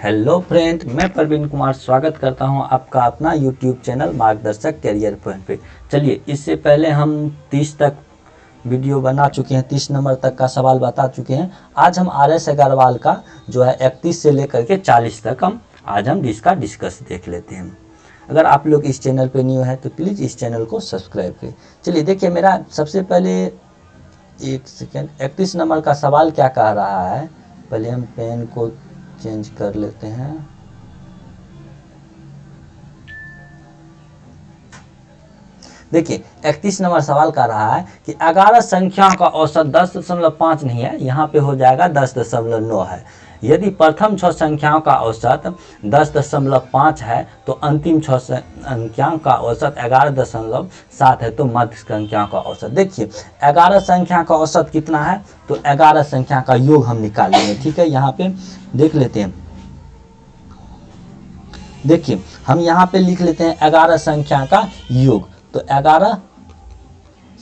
Hello friend, मैं प्रवीण कुमार स्वागत करता हूं आपका अपना यूट्यूब चैनल मार्गदर्शक कैरियर पॉइंट पे। चलिए, इससे पहले हम 30 तक वीडियो बना चुके हैं, 30 नंबर तक का सवाल बता चुके हैं। आज हम RS अग्रवाल का जो है 31 से लेकर के 40 तक आज हम इसका डिस्कस देख लेते हैं। अगर आप लोग इस चैनल पे न्यू है तो प्लीज़ इस चैनल को सब्सक्राइब करें। चलिए देखिए, मेरा सबसे पहले एक सेकेंड 31 नंबर का सवाल क्या कह रहा है। पहले हम पेन को चेंज कर लेते हैं। देखिए 31 नंबर सवाल कर रहा है कि 11 संख्याओं का औसत 10.5 नहीं है, यहाँ पे हो जाएगा 10.9 है। यदि प्रथम 6 संख्याओं का औसत 10.5 है तो अंतिम 6 संख्याओं का औसत 11.7 है, तो मध्य संख्याओं का औसत। देखिए 11 संख्या का औसत कितना है, तो 11 संख्या का योग हम निकालेंगे। ठीक है, यहाँ पे देख लेते हैं। देखिए हम यहाँ पे लिख लेते हैं 11 संख्या का योग। तो 11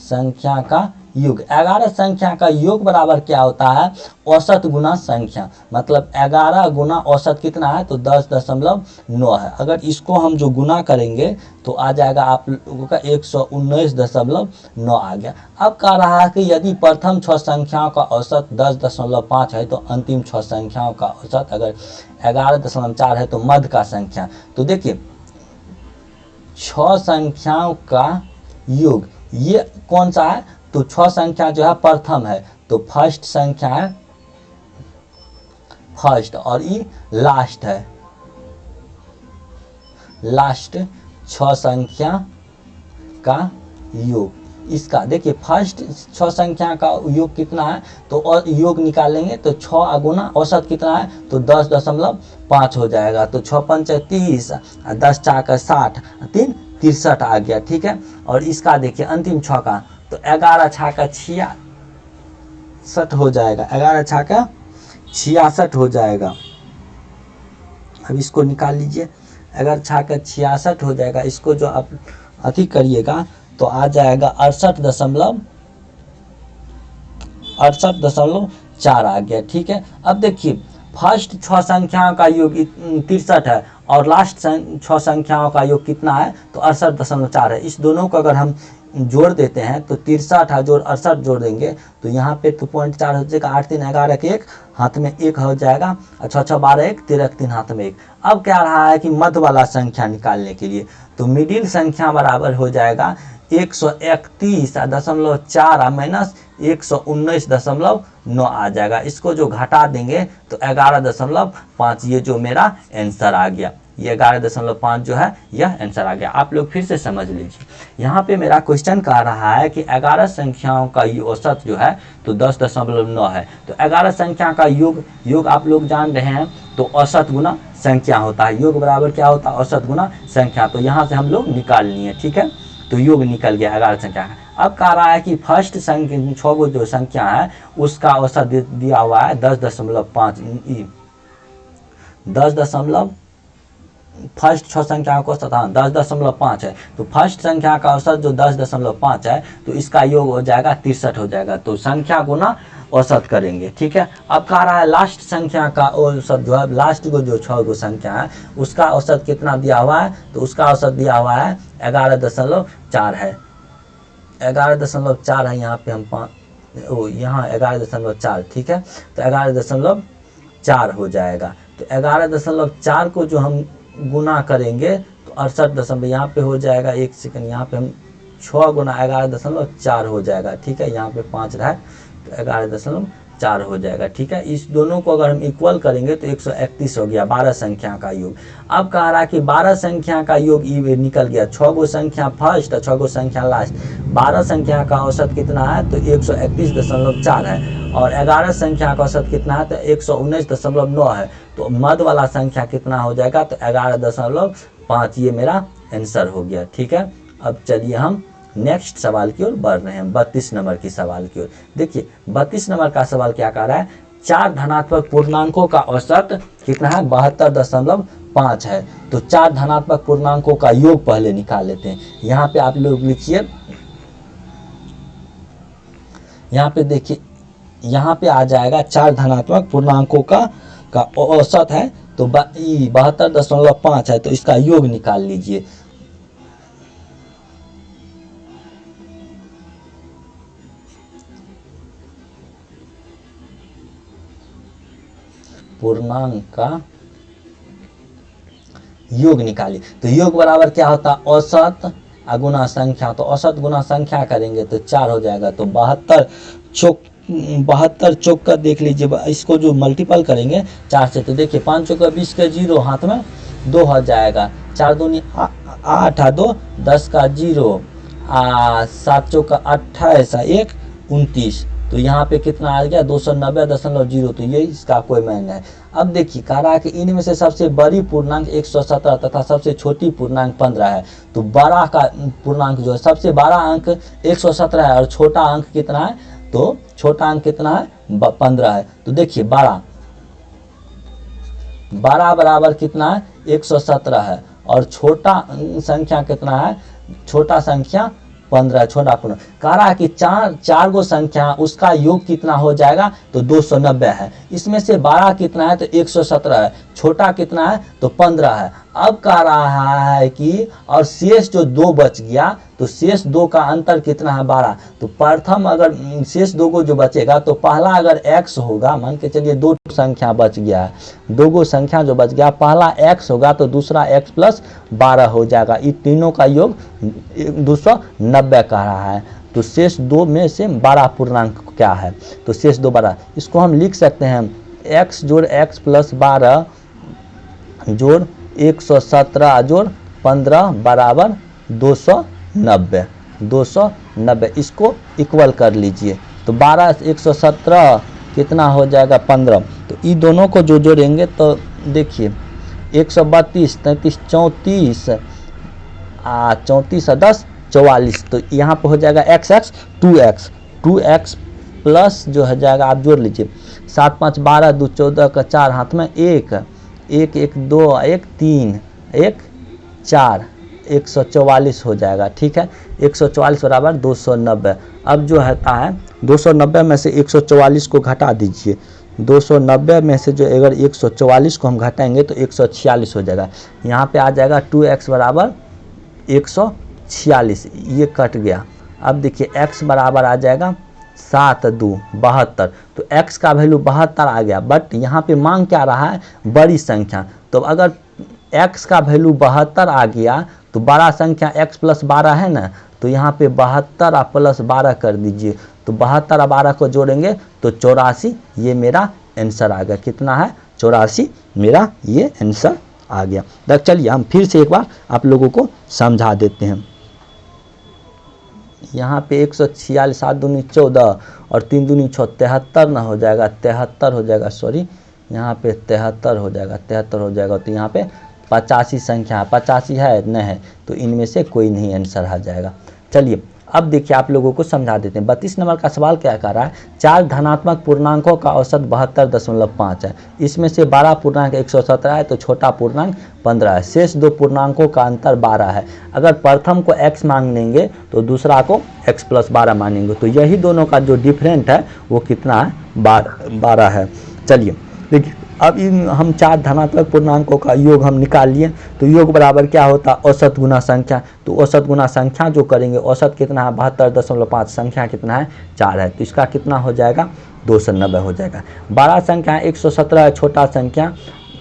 संख्या का योग, 11 संख्या का योग बराबर क्या होता है, औसत गुना संख्या। मतलब 11 गुना औसत कितना है, तो 10.9 है। अगर इसको हम जो गुना करेंगे तो आ जाएगा आप लोगों का 119.9 आ गया। अब कह रहा है कि यदि प्रथम 6 संख्याओं का औसत 10.5 है तो अंतिम 6 संख्याओं का औसत अगर 11.4 है तो मध्य का संख्या। तो देखिए 6 संख्याओं का योग ये कौन सा है, तो 6 संख्या जो है प्रथम है, तो फर्स्ट संख्या है फर्स्ट, और ये लास्ट है लास्ट। 6 संख्या का योग इसका देखिए फर्स्ट 6 संख्या का योग कितना है, तो और योग निकालेंगे तो 6 गुना औसत कितना है, तो 10.5 हो जाएगा। तो 6 पंच 30, 10 4 60, 3 63 आ गया। ठीक है, और इसका देखिए अंतिम 6 का, तो 11 6 66 हो जाएगा, 11 6 66 हो जाएगा। अब इसको निकाल लीजिए, अगर 6 66 हो जाएगा, इसको जो आप अति करिएगा तो आ जाएगा 68.4 आ गया। ठीक है, अब देखिए फर्स्ट 6 संख्याओं का योग 63 है और लास्ट 6 संख्याओं का योग कितना है, तो 68.4 है। इस दोनों को अगर हम जोड़ देते हैं तो 63 जोड़ 68 जोड़ देंगे तो यहाँ पे तो 0.4 हो जाएगा। 8 3 11 के 1 हाथ में 1 हो जाएगा, 6 6 12 1 13 3 हाथ में 1। अब क्या रहा है कि मध्य वाला संख्या निकालने के लिए, तो मिडिल संख्या बराबर हो जाएगा 131.4 माइनस 119.9 आ जाएगा। इसको जो घटा देंगे तो 11.5, ये जो मेरा आंसर आ गया, ये 11.5 जो है यह आंसर आ गया। आप लोग फिर से समझ लीजिए, यहाँ पे मेरा क्वेश्चन कह रहा है कि 11 संख्याओं का औसत जो है तो 10.9 है। तो 11 संख्या का योग आप लोग जान रहे हैं, तो औसत गुना संख्या होता है। योग बराबर क्या होता है, औसत गुना संख्या। तो यहाँ से हम लोग निकाल लिए। ठीक है, तो योग निकल गया 11 संख्या का। अब कह रहा है कि फर्स्ट संख्या 6 गो जो संख्या है उसका औसत दिया हुआ है 10.5 फर्स्ट 6 संख्या का औसत 10.5 है। तो फर्स्ट संख्या का औसत जो 10.5 है तो इसका योग हो जाएगा 63 हो जाएगा। तो संख्या गुना औसत करेंगे। ठीक है, अब कह रहा है लास्ट संख्या का औसत जो है, लास्ट को जो 6 गो संख्या है उसका औसत कितना दिया हुआ है, तो उसका औसत दिया हुआ है 11.4 है। 11.4 है, यहाँ पे हम यहाँ 11.4। ठीक है, तो 11.4 हो जाएगा। तो 11.4 को जो हम गुना करेंगे तो 68 यहाँ पे हो जाएगा। एक सेकंड, यहाँ पे हम 6 गुना 11.4 हो जाएगा। ठीक है, यहाँ पे 5 रहा है तो 11.4 हो जाएगा। ठीक है, इस दोनों को अगर हम इक्वल करेंगे तो 131 हो गया 12 संख्या का योग। अब कह रहा है कि 12 संख्या का योग निकल गया, 6 गो संख्या फर्स्ट और 6 गो संख्या लास्ट। 12 संख्या का औसत कितना है, तो 131.4 है, और 11 संख्या का औसत कितना है, तो 119.9 है। तो मध्य वाला संख्या कितना हो जाएगा, तो 11.5। ये मेरा आंसर हो गया। ठीक है, अब चलिए हम नेक्स्ट सवाल की ओर बढ़ रहे हैं, 32 नंबर की सवाल की ओर। देखिए 32 नंबर का सवाल क्या कह रहा है, 4 धनात्मक पूर्णांकों का औसत कितना है, 72.5 है। तो 4 धनात्मक पूर्णांकों का योग पहले निकाल लेते हैं। यहाँ पे आप लोग लिखिए, यहाँ पे देखिए, यहाँ पे आ जाएगा 4 धनात्मक पूर्णांकों का औसत है तो 72.5 है, तो इसका योग निकाल लीजिए। पूर्णांक का योग निकालिए। तो योग बराबर क्या होता है, औसत गुना संख्या। तो औसत गुना संख्या करेंगे तो 4 हो जाएगा। तो 72 चौक का देख लीजिए, इसको जो मल्टीपल करेंगे 4 से, तो देखिए 5 चौका 20 का 0 हाथ में 2 हो जाएगा, 4 दूनी 8 2 10 का 0, 7 चौका 28 1 29। तो यहाँ पे कितना आ गया 290.0। तो ये इसका कोई मान है। अब देखिए कह रहा है कि इनमें से सबसे बड़ी पूर्णांक 117 तथा सबसे छोटी पूर्णांक 15 है। तो बड़ा का पूर्णांक जो है, सबसे बड़ा अंक 117 है और छोटा अंक कितना है, तो छोटा अंक कितना है 15 है। तो देखिए 12 बराबर कितना है 117 है और छोटा संख्या कितना है, छोटा संख्या 15, छोटा पूर्ण। कह रहा है कि चार गो संख्या उसका योग कितना हो जाएगा, तो 290 है। इसमें से बड़ा कितना है, तो 117 है, छोटा कितना है, तो 15 है। अब कह रहा है कि और शेष जो 2 बच गया, तो शेष 2 का अंतर कितना है 12। तो प्रथम अगर शेष 2 को जो बचेगा, तो पहला अगर x होगा, मान के चलिए 2 संख्या बच गया है, 2 गो संख्या जो बच गया, पहला x होगा तो दूसरा x + 12 हो जाएगा। इन तीनों का योग 290 कह रहा है। तो शेष 2 में से 12 पूर्णांक क्या है, तो शेष 2 12। इसको हम लिख सकते हैं x जोड़ x + 12 जोड़ 117 जोड़ 15 बराबर 290। इसको इक्वल कर लीजिए। तो 12 117 कितना हो जाएगा 15। तो ये दोनों को जो जोड़ेंगे तो देखिए 132 33 34 34 10 44। तो यहाँ पे हो जाएगा x 2x प्लस जो हो जाएगा, आप जोड़ लीजिए 7 5 12 2 14 का 4 हाथ में 1 1 1 2 1 3 1 4 144 हो जाएगा। ठीक है, 144 बराबर 290। अब जो है 290 में से 144 को घटा दीजिए। 290 में से जो अगर 144 को हम घटाएंगे तो 146 हो जाएगा। यहाँ पे आ जाएगा 2x बराबर 146, ये कट गया। अब देखिए x बराबर आ जाएगा 7 2 72। तो x का वैल्यू 72 आ गया, बट यहाँ पे मांग क्या रहा है, बड़ी संख्या। तो अगर x का वैल्यू 72 आ गया तो बड़ा संख्या x + 12 है ना, तो यहाँ पे 72 + 12 कर दीजिए। तो 72 और 12 को जोड़ेंगे तो 84। ये मेरा आंसर आ गया, कितना है 84, मेरा ये आंसर आ गया। तो चलिए हम फिर से एक बार आप लोगों को समझा देते हैं। यहाँ पे 146 7 दूनी 14 और 3 दूनी 6 73 ना हो जाएगा, 73 हो जाएगा, सॉरी यहाँ पे 73 हो जाएगा, 73 हो जाएगा। तो यहाँ पे 85 संख्या 85 है नहीं है, तो इनमें से कोई नहीं आंसर आ जाएगा। चलिए अब देखिए आप लोगों को समझा देते हैं। 32 नंबर का सवाल क्या कर रहा है, 4 धनात्मक पूर्णांकों का औसत 72.5 है। इसमें से बड़ा पूर्णांक 117 है तो छोटा पूर्णांक 15 है। शेष 2 पूर्णांकों का अंतर 12 है। अगर प्रथम को x मान लेंगे तो दूसरा को x + 12 मानेंगे, तो यही दोनों का जो डिफरेंट है वो कितना है 12 है। चलिए देखिए अब इन हम 4 धनात्मक पूर्णांकों का योग हम निकाल लिए। तो योग बराबर क्या होता है, औसत गुना संख्या। तो औसत गुना संख्या जो करेंगे, औसत कितना है 72.5, संख्या कितना है 4 है, तो इसका कितना हो जाएगा 290 हो जाएगा। बड़ा संख्या 117 है, छोटा संख्या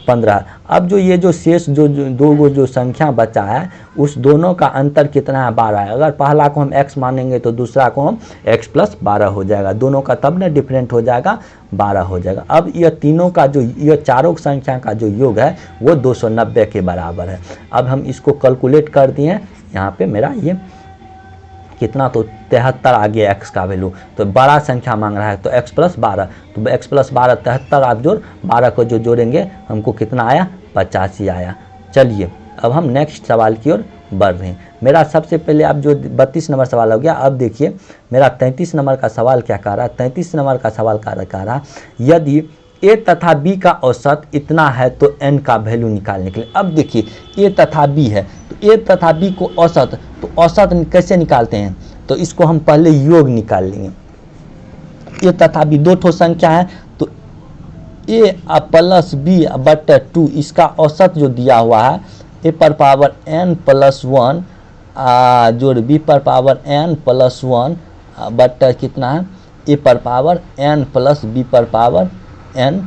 15 है। अब जो ये जो शेष जो 2 गो जो संख्या बचा है, उस दोनों का अंतर कितना है 12 है। अगर पहला को हम x मानेंगे तो दूसरा को हम x + 12 हो जाएगा, दोनों का तब ना डिफरेंट हो जाएगा 12 हो जाएगा। अब यह तीनों का जो ये चारों संख्या का जो योग है वो 290 के बराबर है। अब हम इसको कैलकुलेट कर दिए, यहाँ पे मेरा ये कितना, तो 73 आ गया x का वैल्यू। तो बड़ा संख्या मांग रहा है तो x + 12, तो x + 12 73 आप जोड़ 12 को जो जोड़ेंगे हमको कितना आया 85 आया। चलिए अब हम नेक्स्ट सवाल की ओर बढ़ रहे हैं। मेरा सबसे पहले अब जो 32 नंबर सवाल हो गया, अब देखिए मेरा 33 नंबर का सवाल क्या कह रहा है। 33 नंबर का सवाल कह रहा यदि a तथा b का औसत इतना है तो n का वैल्यू निकालने के लिए। अब देखिए a तथा b है, तो a तथा b को औसत, तो औसत कैसे निकालते हैं, तो इसको हम पहले योग निकाल लेंगे। a तथा b 2 ठो संख्या है, तो ए प्लस बी बट्टे 2 इसका औसत जो दिया हुआ है ए पर पावर n प्लस 1 जोड़ बी पर पावर n प्लस 1 बट्टे कितना है ए पर पावर n प्लस बी पर पावर n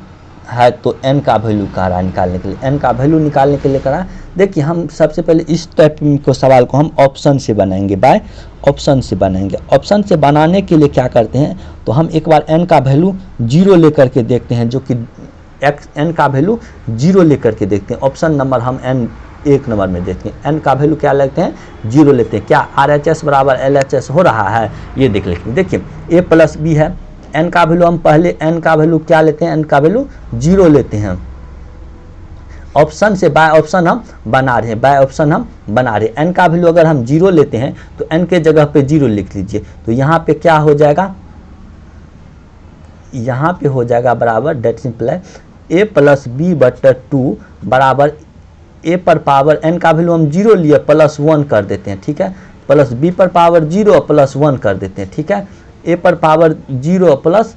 है, तो n का वैल्यू कह रहा है निकालने के लिए, n का वैल्यू निकालने के लिए कह रहा है। देखिए हम सबसे पहले इस टाइप को सवाल को हम ऑप्शन से बनाएंगे, बाय ऑप्शन से बनाएंगे। ऑप्शन से बनाने के लिए क्या करते हैं, तो हम एक बार n का वैल्यू 0 लेकर के देखते हैं, जो कि n का वैल्यू 0 लेकर के देखते हैं। ऑप्शन नंबर हम n एक नंबर में देखते हैं, n का वैल्यू क्या लेते हैं 0 लेते हैं। क्या RHS बराबर LHS हो रहा है, ये देख लेते हैं। देखिए a प्लस बी है, n का वैल्यू हम पहले n का वैल्यू क्या लेते हैं, n का वैल्यू 0 लेते हैं। ऑप्शन से बाय ऑप्शन हम बना रहे हैं, बाय ऑप्शन हम बना रहे हैं। n का वैल्यू अगर हम 0 लेते हैं तो n के जगह पे 0 लिख लीजिए, तो यहाँ पे क्या हो जाएगा, यहाँ पे हो जाएगा बराबर डेट सिंपल है a प्लस बी बट्टे 2 बराबर a पर पावर n का वैल्यू हम 0 लिए प्लस 1 कर देते हैं, ठीक है, प्लस b पर पावर 0 प्लस 1 कर देते हैं, ठीक है, a पर पावर 0 प्लस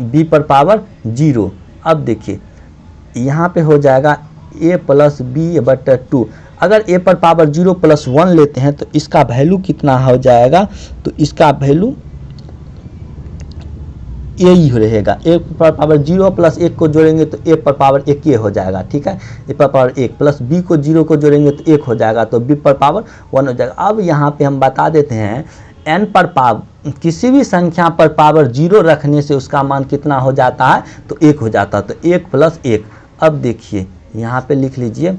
b पर पावर 0। अब देखिए यहाँ पे हो जाएगा a प्लस बी बट्टे 2। अगर a पर पावर 0 प्लस 1 लेते हैं तो इसका वैल्यू कितना हो जाएगा, तो इसका वैल्यू ए ही रहेगा। ए पर पावर 0 प्लस 1 को जोड़ेंगे तो ए पर पावर 1 ये हो जाएगा, ठीक है, ए पर पावर 1 प्लस बी को 0 को जोड़ेंगे तो 1 हो जाएगा, तो बी पर पावर 1 हो जाएगा। अब यहाँ पे हम बता देते हैं n पर पावर किसी भी संख्या पर पावर 0 रखने से उसका मान कितना हो जाता है, तो 1 हो जाता है, तो 1 प्लस 1। अब देखिए यहाँ पे लिख लीजिए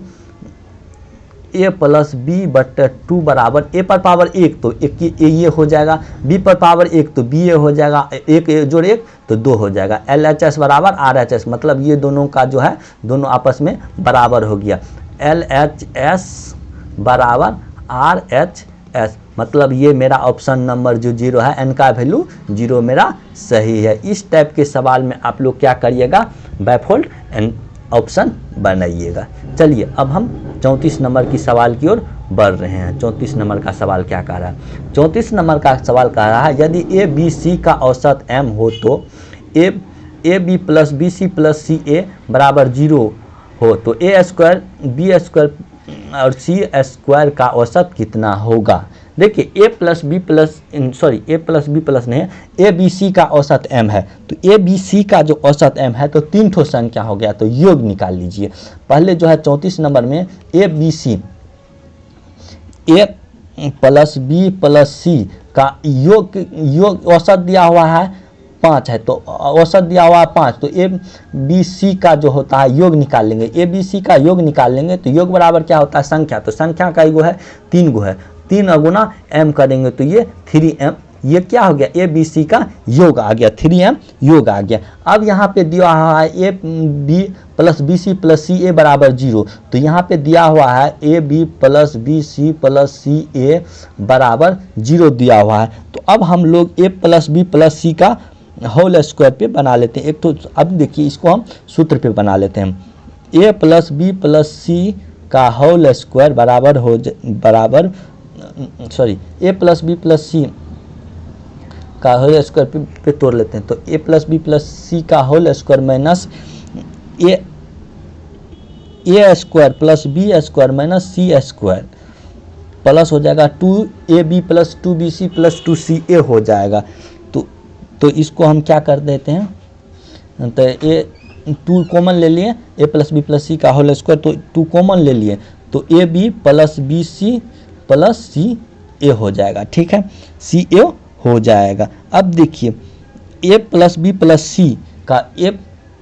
a प्लस बी बट्टे 2 बराबर a पर पावर 1 तो 1 ये हो जाएगा, b पर पावर 1 तो b हो जाएगा, 1 जोड़ 1 तो 2 हो जाएगा। LHS बराबर RHS, मतलब ये दोनों का जो है दोनों आपस में बराबर हो गया। LHS बराबर RHS, मतलब ये मेरा ऑप्शन नंबर जो 0 है, n का वैल्यू 0 मेरा सही है। इस टाइप के सवाल में आप लोग क्या करिएगा, बायफोल्ड एंड ऑप्शन बनाइएगा। चलिए अब हम 34 नंबर की सवाल की ओर बढ़ रहे हैं। 34 नंबर का सवाल क्या कह रहा है, 34 नंबर का सवाल कह रहा है यदि ए बी सी का औसत m हो तो A B plus B C plus C A बराबर 0 हो तो ए स्क्वायर बी स्क्वायर और सी स्क्वायर का औसत कितना होगा। देखिए ए प्लस बी प्लस नहीं है, ए बी सी का औसत m है, तो ए बी सी का जो औसत m है तो 3 ठो संख्या हो गया, तो योग निकाल लीजिए। पहले जो है 34 नंबर में A B C A plus B plus C का योग औसत दिया हुआ है 5 है, तो औसत दिया हुआ है 5, तो ए बी सी का जो होता है योग निकाल लेंगे। ए बी सी का योग निकाल लेंगे तो योग बराबर क्या होता है संख्या, तो संख्या का योग है 3 गो है, 3 गुना m करेंगे तो ये 3m, ये क्या हो गया ए बी सी का योग आ गया, 3m योग आ गया। अब यहाँ पे दिया हुआ है A B plus B C plus C A बराबर 0, तो यहाँ पे दिया हुआ है A B plus B C plus C A बराबर 0 दिया हुआ है। तो अब हम लोग A plus B plus C का होल स्क्वायर पे बना लेते हैं। एक तो अब देखिए इसको हम सूत्र पे बना लेते हैं, A plus B plus C का होल स्क्वायर बराबर A plus B plus C का होल स्क्वायर पे तोड़ लेते हैं, तो A plus B plus C का whole square minus A square plus B square minus C square plus हो जाएगा 2ab plus 2bc plus 2ca हो जाएगा। तो इसको हम क्या कर देते हैं, तो ए 2 कॉमन ले लिए, A plus B plus C का होल स्क्वायर, तो 2 कॉमन ले लिए, तो A B plus B C plus C A हो जाएगा, ठीक है, सी ए हो जाएगा। अब देखिए ए प्लस बी प्लस सी का ए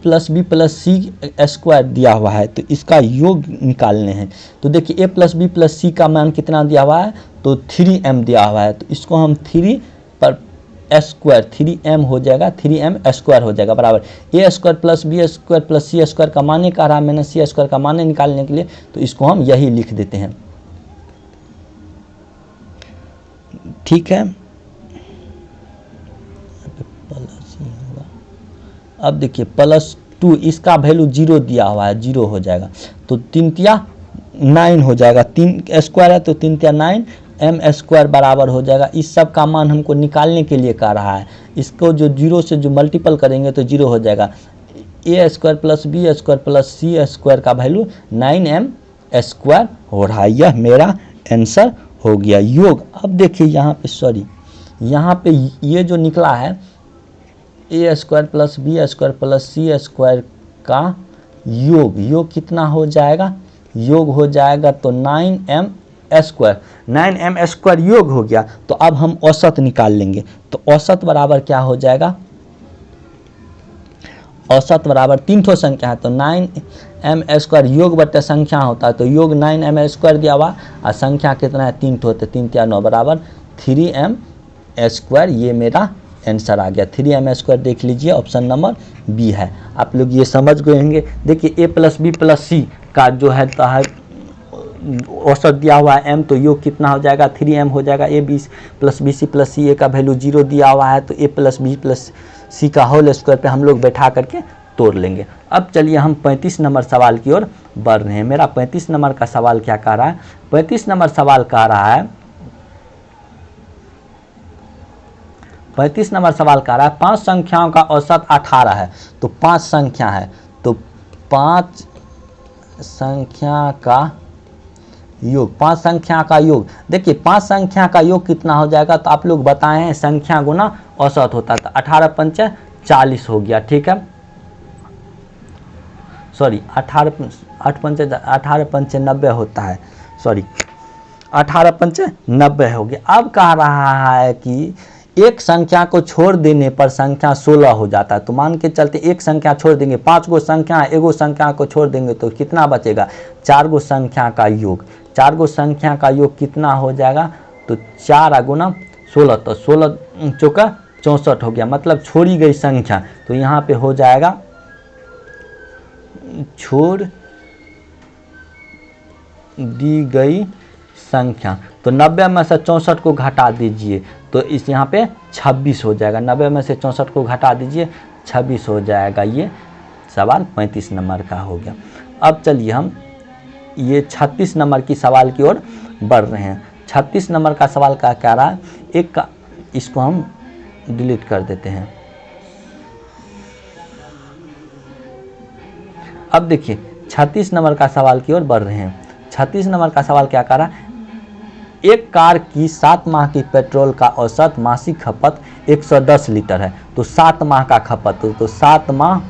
plus B plus C square दिया हुआ है, तो इसका योग निकालने हैं। तो देखिए ए प्लस बी प्लस सी का मान कितना दिया हुआ है, तो 3m दिया हुआ है, तो इसको हम 3 पर स्क्वायर 3m हो जाएगा, 3m स्क्वायर हो जाएगा बराबर A square plus B square plus C square का माने कह रहा है मैंने, सी स्क्वायर का माने निकालने के लिए, तो इसको हम यही लिख देते हैं, ठीक है। अब देखिए +2 इसका वैल्यू 0 दिया हुआ है, 0 हो जाएगा, तो 3 9 हो जाएगा, 3 स्क्वायर है तो 3 9 m स्क्वायर बराबर हो जाएगा। इस सब का मान हमको निकालने के लिए कह रहा है, इसको जो 0 से जो मल्टीपल करेंगे तो 0 हो जाएगा, A square plus B square plus C square का वैल्यू 9m स्क्वायर हो रहा है। यह मेरा आंसर हो गया योग। अब देखिए यहाँ पे सॉरी यहाँ पे ये जो निकला है A square plus B square plus C square का योग कितना हो जाएगा, योग हो जाएगा तो 9m स्क्वायर, 9m स्क्वायर योग हो गया। तो अब हम औसत निकाल लेंगे, तो औसत बराबर क्या हो जाएगा, औसत बराबर 3 ठो संख्या है तो 9m स्क्वायर योग बटे संख्या होता है, तो योग 9m स्क्वायर दिया हुआ और संख्या कितना है 3 ठो, तो 3 × 9 बराबर 3m स्क्वायर। ये मेरा आंसर आ गया 3m स्क्वायर। देख लीजिए ऑप्शन नंबर बी है। आप लोग ये समझ गए होंगे। देखिए ए प्लस बी प्लस सी का जो है औसत दिया हुआ है m, तो योग कितना हो जाएगा 3m हो जाएगा। A B plus B C plus C A का वैल्यू 0 दिया हुआ है, तो A plus B plus C का होल स्क्वायर पे हम लोग बैठा करके तोड़ लेंगे। अब चलिए हम 35 नंबर सवाल की ओर बढ़ रहे हैं। मेरा 35 नंबर का सवाल क्या कह रहा है, 35 नंबर सवाल कह रहा है 35 नंबर सवाल कह रहा है 5 संख्याओं का औसत 18 है। तो 5 संख्या है, तो 5 संख्या का योग, 5 संख्या का योग। देखिए 5 संख्या का योग कितना हो जाएगा, तो आप लोग बताए हैं संख्या गुना औसत होता है, तो 18 × 5 = 40 हो गया। ठीक है, सॉरी 18 × 5 = 90 होता है, सॉरी 18 × 5 = 90 हो गया। अब कह रहा है कि एक संख्या को छोड़ देने पर संख्या 16 हो जाता है। तो मान के चलते एक संख्या छोड़ देंगे, 5 गो संख्या है, एगो संख्या को छोड़ देंगे तो कितना बचेगा, 4 गो संख्या का योग। 4 गो संख्या का योग कितना हो जाएगा, तो 4 × 16, तो 16 × 4 = 64 हो गया, मतलब छोड़ी गई संख्या। तो यहाँ पे हो जाएगा छोड़ दी गई संख्या। तो 90 में से 64 को घटा दीजिए, तो इस यहाँ पे 26 हो जाएगा। 90 में से 64 को घटा दीजिए, 26 हो जाएगा। ये सवाल 35 नंबर का हो गया। अब चलिए हम ये 36 नंबर की सवाल की ओर बढ़ रहे हैं। 36 नंबर का सवाल क्या कह रहा है, एक का इसको हम डिलीट कर देते हैं। अब देखिए 36 नंबर का सवाल की ओर बढ़ रहे हैं। 36 नंबर का सवाल क्या कह रहा है, एक कार की 7 माह की पेट्रोल का औसत मासिक खपत 110 लीटर है। तो 7 माह का खपत, तो 7 माह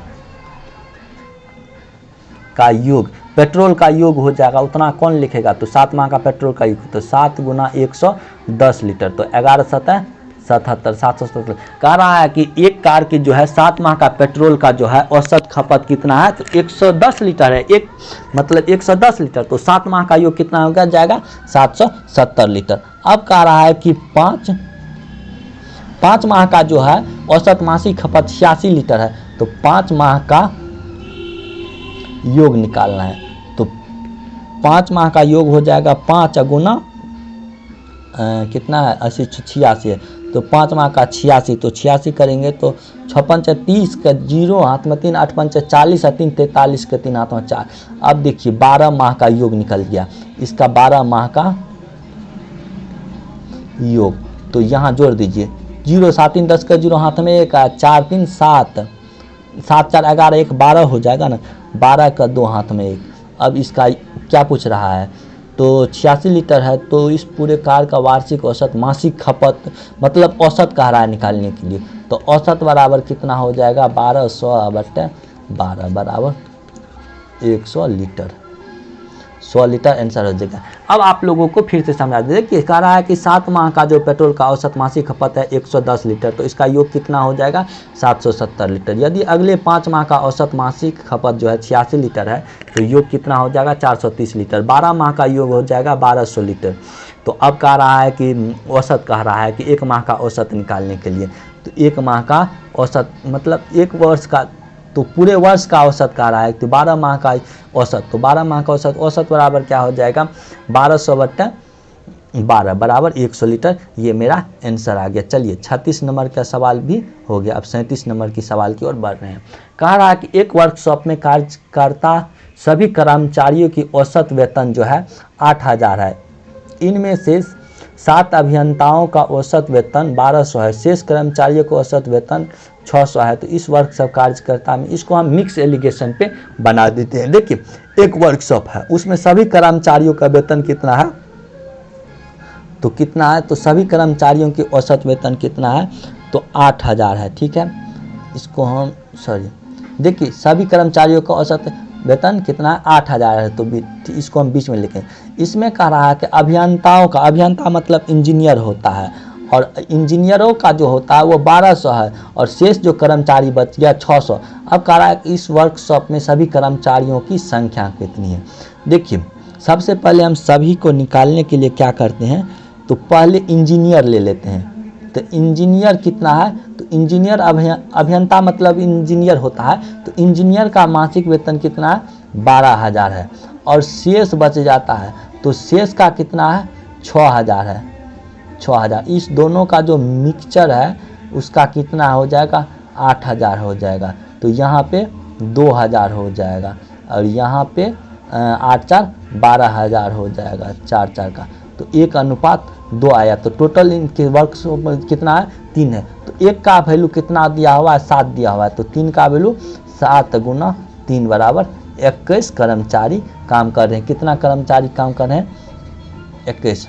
का योग, पेट्रोल का योग हो जाएगा, उतना कौन लिखेगा, तो 7 माह का पेट्रोल का योग, तो 7 × 110 लीटर, तो 11 × 7 = 77, 777। कह रहा है कि एक कार की जो है 7 माह का पेट्रोल का जो है औसत खपत कितना है, तो 110 लीटर है, एक मतलब 110 लीटर, तो 7 माह का योग कितना होगा जाएगा 770 लीटर। अब कह रहा है कि 5 माह का जो है औसत मासिक खपत 86 लीटर है। तो 5 माह का योग निकालना है, तो 5 माह का योग हो जाएगा 5 × कितना है 80 86 है, तो 5 माह का 86, तो 86 करेंगे तो 6 × 5 = 30 का 0 हाथ में 3, 8 × 5 = 40 और 3 = 43 के 3 हाथ में 4। अब देखिए 12 माह का योग निकल गया, इसका 12 माह का योग, तो यहाँ जोड़ दीजिए 0 7 3 10 का 0 हाथ में 1, 4 3 7, 7 4 11 1 12 हो जाएगा ना, 12 का 2 हाथ में 1। अब इसका क्या पूछ रहा है, तो 86 लीटर है, तो इस पूरे कार का वार्षिक औसत मासिक खपत मतलब औसत कह रहा है निकालने के लिए, तो औसत बराबर कितना हो जाएगा 1200/12 बराबर 100 लीटर, 100 लीटर आंसर हो जाएगा। अब आप लोगों को फिर से समझा दीजिए कि कह रहा है कि 7 माह का जो पेट्रोल का औसत मासिक खपत है 110 लीटर, तो इसका योग कितना हो जाएगा 770 लीटर। यदि अगले 5 माह का औसत मासिक खपत जो है 86 लीटर है, तो योग कितना हो जाएगा 430 लीटर। 12 माह का योग हो जाएगा 1200 लीटर। तो अब कह रहा है कि औसत कह रहा है कि 1 माह का औसत निकालने के लिए, तो 1 माह का औसत मतलब 1 वर्ष का, तो पूरे वर्ष का औसत कह रहा है, तो 12 माह का औसत, तो 12 माह का औसत बराबर क्या हो जाएगा 1200/12 बराबर 100 लीटर। ये मेरा आंसर आ गया। चलिए 36 नंबर का सवाल भी हो गया। अब 37 नंबर की सवाल की ओर बढ़ रहे हैं। कह रहा है कि एक वर्कशॉप में कार्यकर्ता सभी कर्मचारियों की औसत वेतन जो है 8000 है। इनमें से 7 अभियंताओं का औसत वेतन 1200 है, शेष कर्मचारियों को औसत वेतन 600 है, तो इस वर्कशॉप कार्यकर्ता में इसको हम मिक्स एलिगेशन पे बना देते हैं। देखिए एक वर्कशॉप है, उसमें सभी कर्मचारियों का वेतन कितना है, तो कितना है, तो सभी कर्मचारियों की औसत वेतन कितना है, तो 8000 है। ठीक है, इसको हम देखिए सभी कर्मचारियों का औसत वेतन कितना है, 8000 है, तो इसको हम बीच में लिखें। इसमें कह रहा है कि अभियंताओं का, अभियंता मतलब इंजीनियर होता है, और इंजीनियरों का जो होता है वो 1200 है, और शेष जो कर्मचारी बच गया 600। अब कह रहा है कि इस वर्कशॉप में सभी कर्मचारियों की संख्या कितनी है। देखिए सबसे पहले हम सभी को निकालने के लिए क्या करते हैं, तो पहले इंजीनियर ले लेते हैं। तो इंजीनियर कितना है, तो इंजीनियर अभियंता मतलब इंजीनियर होता है, तो इंजीनियर का मासिक वेतन कितना है, 12000 है, और शेष बच जाता है, तो शेष का कितना है, 6000 है, 6000। इस दोनों का जो मिक्सचर है उसका कितना हो जाएगा, 8000 हो जाएगा, तो यहाँ पे 2000 हो जाएगा, और यहाँ पे 8 4 12000 हो जाएगा, 4 4 का, तो 1:2 आया। तो टोटल इनके वर्कशॉप में कितना है, 3 है, तो 1 का वैल्यू कितना दिया हुआ है, 7 दिया हुआ है, तो 3 का वैल्यू 7 × 3 = 21 कर्मचारी काम कर रहे हैं। कितना कर्मचारी काम कर रहे हैं, 21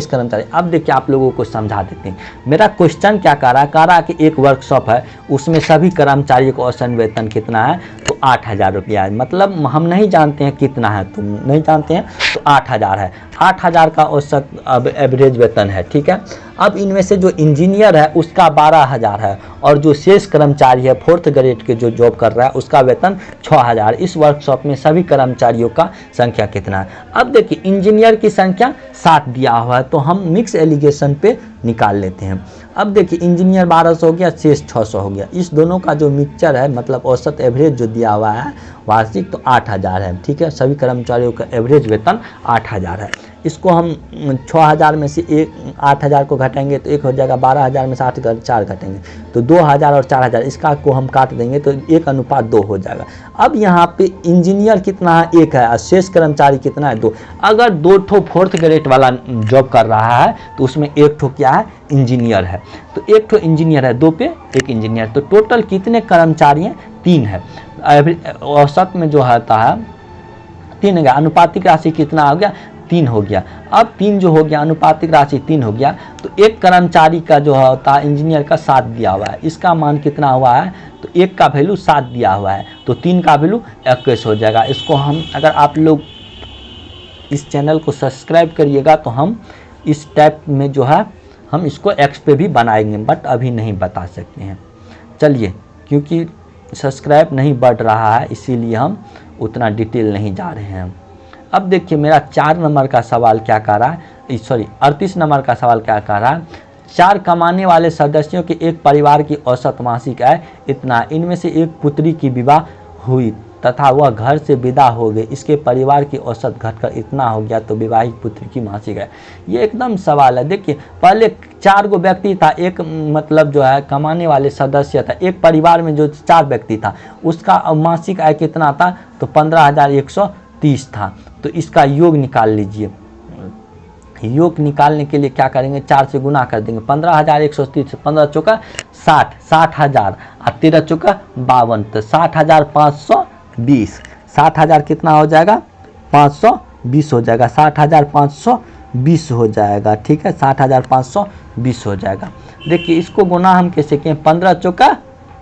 कर्मचारी। अब देखिए आप लोगों को समझा देते हैं, मेरा क्वेश्चन क्या कह रहा है कि एक वर्कशॉप है, उसमें सभी कर्मचारियों को औसत वेतन कितना है, तो 8000 रुपया है। मतलब हम नहीं जानते हैं कितना है, तुम नहीं जानते हैं, तो 8000 है, 8000 का औसत अब एवरेज वेतन है। ठीक है, अब इनमें से जो इंजीनियर है उसका 12000 है, और जो शेष कर्मचारी है 4th ग्रेड के जो जॉब कर रहा है उसका वेतन 6000। इस वर्कशॉप में सभी कर्मचारियों का संख्या कितना है। अब देखिए इंजीनियर की संख्या 7 दिया हुआ है, तो हम मिक्स एलिगेशन पे निकाल लेते हैं। अब देखिए इंजीनियर 1200 हो गया, शेष 600 हो गया, इस दोनों का जो मिक्सचर है मतलब औसत एवरेज जो दिया हुआ है वार्षिक, तो 8000 है। ठीक है, सभी कर्मचारियों का एवरेज वेतन 8000 है। इसको हम 6000 में से 8000 को घटाएंगे तो 1 हो जाएगा, 12000 में से 8 4 घटेंगे तो 2000 और 4000, इसका को हम काट देंगे तो 1:2 हो जाएगा। अब यहाँ पे इंजीनियर कितना है, 1 है, और शेष कर्मचारी कितना है, 2। अगर 2 ठो 4th ग्रेड वाला जॉब कर रहा है तो उसमें 1 ठो क्या है, इंजीनियर है, तो 1 ठो इंजीनियर है, 2 पे 1 इंजीनियर, तो टोटल कितने कर्मचारी हैं, 3 है। औसत में जो आता है 3 हो गया, अनुपातिक राशि कितना हो गया, 3 हो गया। अब 3 जो हो गया, अनुपातिक राशि 3 हो गया, तो एक कर्मचारी का जो होता है इंजीनियर का 7 दिया हुआ है, इसका मान कितना हुआ है, तो 1 का वैल्यू 7 दिया हुआ है, तो 3 का वैल्यू 21 हो जाएगा। इसको हम, अगर आप लोग इस चैनल को सब्सक्राइब करिएगा तो हम इस टाइप में जो है हम इसको एक्स पे भी बनाएंगे, बट अभी नहीं बता सकते हैं। चलिए, क्योंकि सब्सक्राइब नहीं बढ़ रहा है इसीलिए हम उतना डिटेल नहीं जा रहे हैं। अब देखिए मेरा 4 नंबर का सवाल क्या कह रहा है, 38 नंबर का सवाल क्या कह रहा है, 4 कमाने वाले सदस्यों के एक परिवार की औसत मासिक आय इतना, इनमें से एक पुत्री की विवाह हुई तथा वह घर से विदा हो गई, इसके परिवार की औसत घटकर इतना हो गया, तो विवाहित पुत्री की मासिक आय। ये एकदम सवाल है। देखिए पहले 4 गो व्यक्ति था, एक मतलब जो है कमाने वाले सदस्य था, एक परिवार में जो 4 व्यक्ति था उसका मासिक आय कितना था, तो 15130 था। तो इसका योग निकाल लीजिए। योग निकालने के लिए क्या करेंगे, 4 से गुना कर देंगे, 15130, 15 चौका 60, 60,000 और 13 चौका 52, तो 60,520, 60,000 कितना हो जाएगा, 520 हो जाएगा, 60,520 हो जाएगा। ठीक है, 60,520 हो जाएगा। देखिए इसको गुना हम कैसे किए, 15 चौका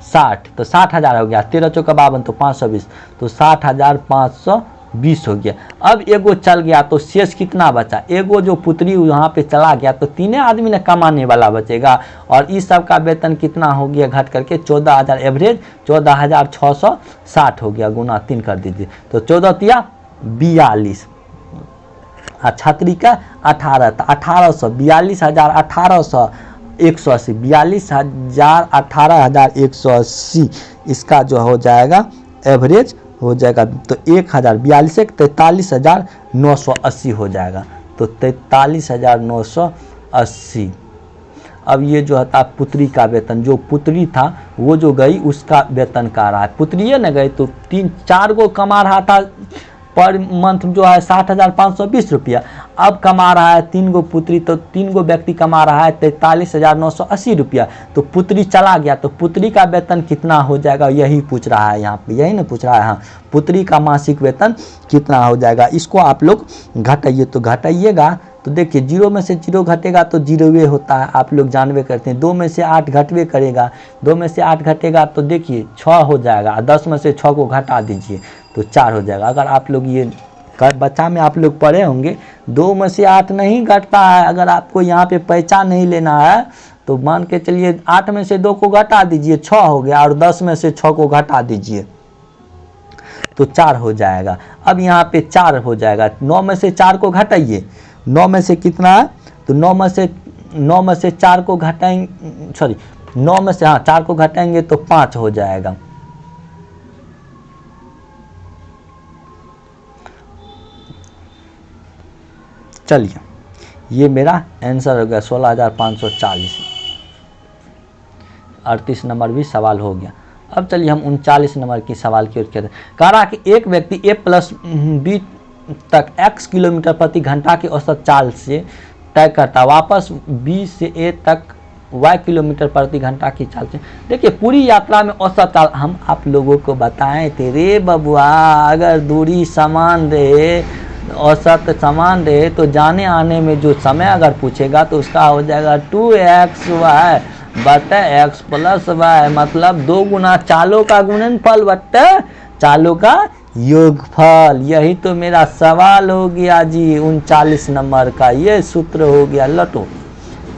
60, तो 60,000 हो गया, 13 चौका 52, तो 520, तो 60,520 हो गया। अब एगो चल गया तो शेष कितना बचा, एगो जो पुत्री यहाँ पे चला गया तो 3 आदमी ने कमाने वाला बचेगा, और इस सब का वेतन कितना हो गया घट करके 14,000, एवरेज 14,660 हो गया, गुना 3 कर दीजिए, तो 14 तिया 42, छात्री का 18, तो 1800, 42,000, 1800, 180, 42,000, 18,180, इसका जो हो जाएगा एवरेज हो जाएगा, तो 1042 43,980 हो जाएगा, तो 43,980। अब ये जो था पुत्री का वेतन, जो पुत्री था वो जो गई उसका वेतन का रहा है, पुत्री न गई तो 3-4 गो कमा रहा था पर मंथ जो है 60,520 रुपया, अब कमा रहा है 3 गो पुत्री, तो 3 गो व्यक्ति कमा रहा है 43,980 रुपया, तो पुत्री चला गया तो पुत्री का वेतन कितना हो जाएगा, यही पूछ रहा है यहाँ पे, यही ना पूछ रहा है। हाँ, पुत्री का मासिक वेतन कितना हो जाएगा, इसको आप लोग घटाइए। तो घटाइएगा तो देखिए 0 में से 0 घटेगा तो 0 होता है, आप लोग जानवे करते हैं। 2 में से 8 घटवे करेगा, 2 में से 8 घटेगा तो देखिए 6 हो जाएगा, 10 में से 6 को घटा दीजिए तो 4 हो जाएगा। अगर आप लोग ये बच्चा में आप लोग पढ़े होंगे 2 में से 8 नहीं घटता है। अगर आपको यहाँ पे पहचान नहीं लेना है तो मान के चलिए 8 में से 2 को घटा दीजिए 6 हो गया, और 10 में से 6 को घटा दीजिए तो 4 हो जाएगा। अब यहाँ पे 4 हो जाएगा, 9 में से 4 को घटाइए, 9 में से कितना है, तो 9 में से 4 को घटाएंगे, सॉरी 9 में से 4 को घटाएंगे तो 5 हो जाएगा। चलिए ये मेरा आंसर हो गया 16,540। 38 नंबर भी सवाल हो गया। अब चलिए हम 39 नंबर की सवाल की ओर चलते हैं। कह रहा कि एक व्यक्ति A+B तक x किलोमीटर प्रति घंटा की औसत चाल से तय करता, वापस B से A तक y किलोमीटर प्रति घंटा की चाल से। देखिए पूरी यात्रा में औसत चाल हम आप लोगों को बताए थे रे बबुआ, अगर दूरी समान रहे, औसत समान रहे तो जाने आने में जो समय अगर पूछेगा तो उसका हो जाएगा 2xy बटे x + y, मतलब 2 गुना चालों का गुणनफल बटे चालों का योगफल। यही तो मेरा सवाल हो गया जी 39 नंबर का, ये सूत्र हो गया। लटो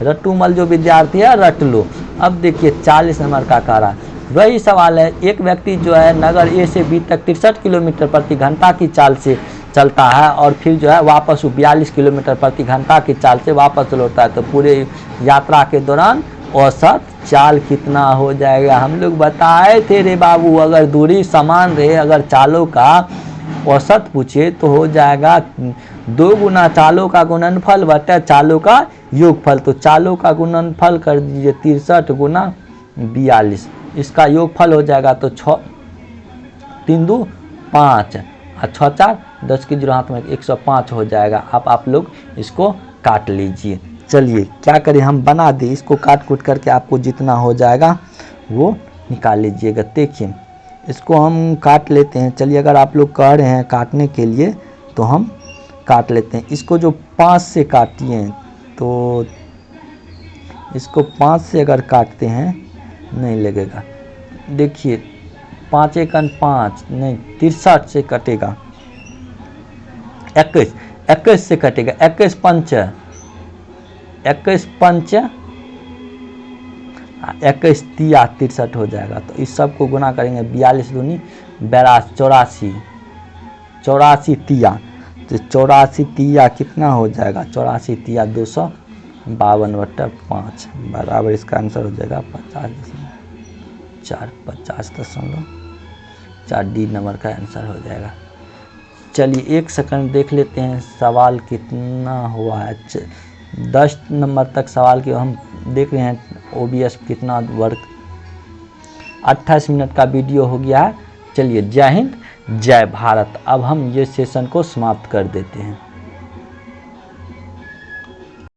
रटूमल जो विद्यार्थी है रट लो। अब देखिए 40 नंबर का कह रहा वही सवाल है। एक व्यक्ति जो है नगर A से B तक 63 किलोमीटर प्रति घंटा की चाल से चलता है और फिर जो है वापस 42 किलोमीटर प्रति घंटा की चाल से वापस लौटता है, तो पूरे यात्रा के दौरान औसत चाल कितना हो जाएगा। हम लोग बताए थे रे बाबू, अगर दूरी समान रहे, अगर चालों का औसत पूछे तो हो जाएगा 2 गुना चालों का गुणनफल बटे चालों का योगफल। तो चालों का गुणनफल कर दीजिए 63 गुना 42, इसका योगफल हो जाएगा तो 6 3 2 5 और 6 4 10 की 0 हाथ में 105 हो जाएगा। अब आप लोग इसको काट लीजिए। चलिए क्या करें, हम बना दें इसको, काट कूट करके आपको जितना हो जाएगा वो निकाल लीजिएगा। देखिए इसको हम काट लेते हैं। चलिए अगर आप लोग कह रहे हैं काटने के लिए तो हम काट लेते हैं। इसको जो 5 से काटिए तो इसको 5 से अगर काटते हैं नहीं लगेगा। देखिए 5 × 5 नहीं 63 से कटेगा, 21 से कटेगा, 21 पंच तिया 63 हो जाएगा। तो इस सब को गुना करेंगे 42 दूनी 82 84 तिया, तो 84 तिया कितना हो जाएगा, 84 तिया 252/5 बराबर इसका आंसर हो जाएगा 50.4 डी नंबर का आंसर हो जाएगा। चलिए 1 सेकंड देख लेते हैं सवाल कितना हुआ है। 10 नंबर तक सवाल की हम देख रहे हैं। OBS कितना वर्क 28 मिनट का वीडियो हो गया है। चलिए जय हिंद जय भारत। अब हम ये सेशन को समाप्त कर देते हैं।